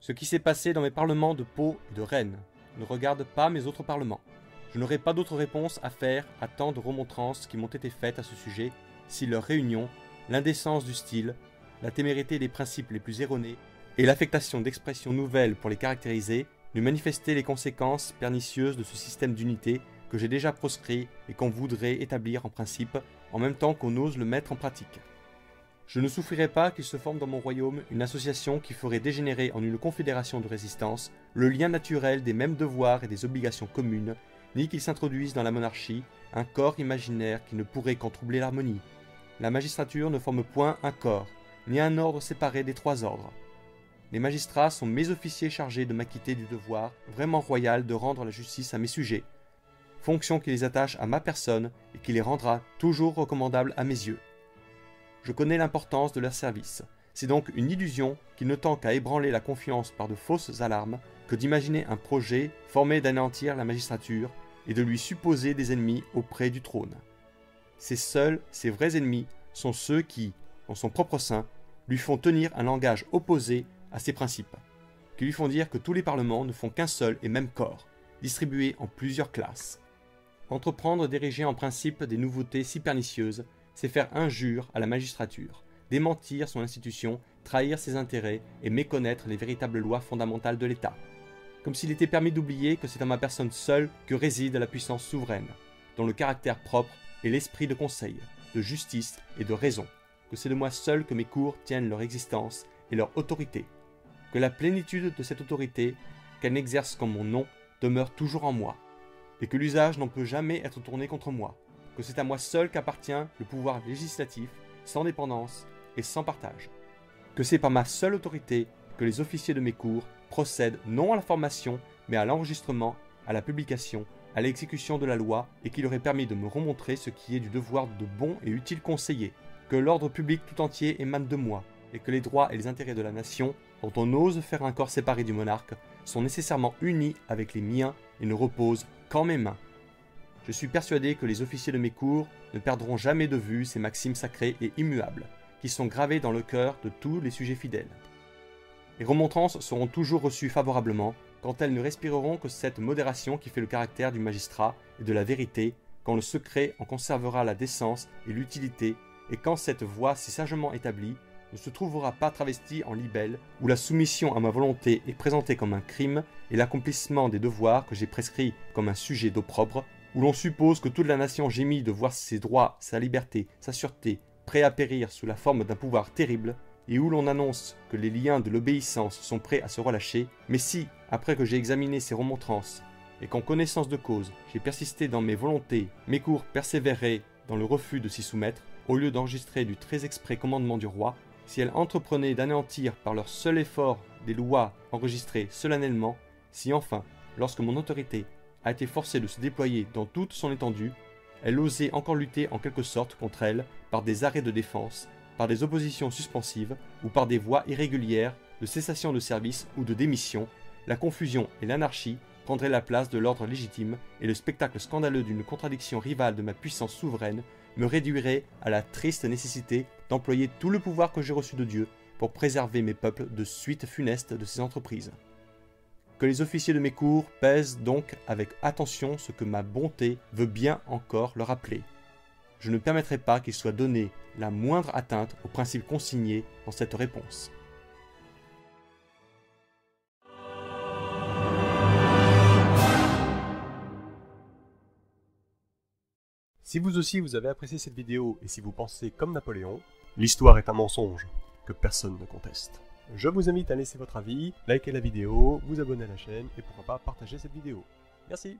Ce qui s'est passé dans mes parlements de Pau et de Rennes ne regarde pas mes autres parlements. Je n'aurai pas d'autre réponse à faire à tant de remontrances qui m'ont été faites à ce sujet si leur réunion, l'indécence du style, la témérité des principes les plus erronés et l'affectation d'expressions nouvelles pour les caractériser ne manifestaient les conséquences pernicieuses de ce système d'unité que j'ai déjà proscrit et qu'on voudrait établir en principe en même temps qu'on ose le mettre en pratique. Je ne souffrirai pas qu'il se forme dans mon royaume une association qui ferait dégénérer en une confédération de résistance le lien naturel des mêmes devoirs et des obligations communes, ni qu'il s'introduise dans la monarchie un corps imaginaire qui ne pourrait qu'en troubler l'harmonie. La magistrature ne forme point un corps, ni un ordre séparé des trois ordres. Les magistrats sont mes officiers chargés de m'acquitter du devoir vraiment royal de rendre la justice à mes sujets, fonction qui les attache à ma personne et qui les rendra toujours recommandables à mes yeux. Je connais l'importance de leur service. C'est donc une illusion qui ne tend qu'à ébranler la confiance par de fausses alarmes que d'imaginer un projet formé d'anéantir la magistrature et de lui supposer des ennemis auprès du trône. Ces vrais ennemis sont ceux qui, en son propre sein, lui font tenir un langage opposé à ses principes, qui lui font dire que tous les parlements ne font qu'un seul et même corps, distribué en plusieurs classes. Entreprendre d'ériger en principe des nouveautés si pernicieuses, c'est faire injure à la magistrature, démentir son institution, trahir ses intérêts et méconnaître les véritables lois fondamentales de l'État. Comme s'il était permis d'oublier que c'est en ma personne seule que réside la puissance souveraine, dont le caractère propre est l'esprit de conseil, de justice et de raison, que c'est de moi seul que mes cours tiennent leur existence et leur autorité, que la plénitude de cette autorité, qu'elle n'exerce qu'en mon nom, demeure toujours en moi, et que l'usage n'en peut jamais être tourné contre moi, que c'est à moi seul qu'appartient le pouvoir législatif, sans dépendance et sans partage, que c'est par ma seule autorité que les officiers de mes cours procèdent non à la formation, mais à l'enregistrement, à la publication, à l'exécution de la loi, et qu'il aurait permis de me remontrer ce qui est du devoir de bon et utile conseiller, que l'ordre public tout entier émane de moi, et que les droits et les intérêts de la nation, dont on ose faire un corps séparé du monarque, sont nécessairement unis avec les miens et ne reposent qu'en mes mains. Je suis persuadé que les officiers de mes cours ne perdront jamais de vue ces maximes sacrées et immuables, qui sont gravées dans le cœur de tous les sujets fidèles. Les remontrances seront toujours reçues favorablement, quand elles ne respireront que cette modération qui fait le caractère du magistrat et de la vérité, quand le secret en conservera la décence et l'utilité, et quand cette voie si sagement établie ne se trouvera pas travestie en libelle, où la soumission à ma volonté est présentée comme un crime, et l'accomplissement des devoirs que j'ai prescrits comme un sujet d'opprobre, où l'on suppose que toute la nation gémit de voir ses droits, sa liberté, sa sûreté, prêts à périr sous la forme d'un pouvoir terrible, et où l'on annonce que les liens de l'obéissance sont prêts à se relâcher, mais si, après que j'ai examiné ces remontrances, et qu'en connaissance de cause, j'ai persisté dans mes volontés, mes cours persévéraient dans le refus de s'y soumettre, au lieu d'enregistrer du très exprès commandement du roi, si elles entreprenaient d'anéantir par leur seul effort des lois enregistrées solennellement, si enfin, lorsque mon autorité a été forcée de se déployer dans toute son étendue, elle osait encore lutter en quelque sorte contre elle par des arrêts de défense, par des oppositions suspensives ou par des voies irrégulières de cessation de service ou de démission, la confusion et l'anarchie prendraient la place de l'ordre légitime et le spectacle scandaleux d'une contradiction rivale de ma puissance souveraine me réduirait à la triste nécessité d'employer tout le pouvoir que j'ai reçu de Dieu pour préserver mes peuples de suites funestes de ces entreprises. Que les officiers de mes cours pèsent donc avec attention ce que ma bonté veut bien encore leur rappeler. Je ne permettrai pas qu'il soit donné la moindre atteinte aux principes consignés dans cette réponse. Si vous aussi vous avez apprécié cette vidéo et si vous pensez comme Napoléon, l'histoire est un mensonge que personne ne conteste. Je vous invite à laisser votre avis, liker la vidéo, vous abonner à la chaîne et pourquoi pas partager cette vidéo. Merci.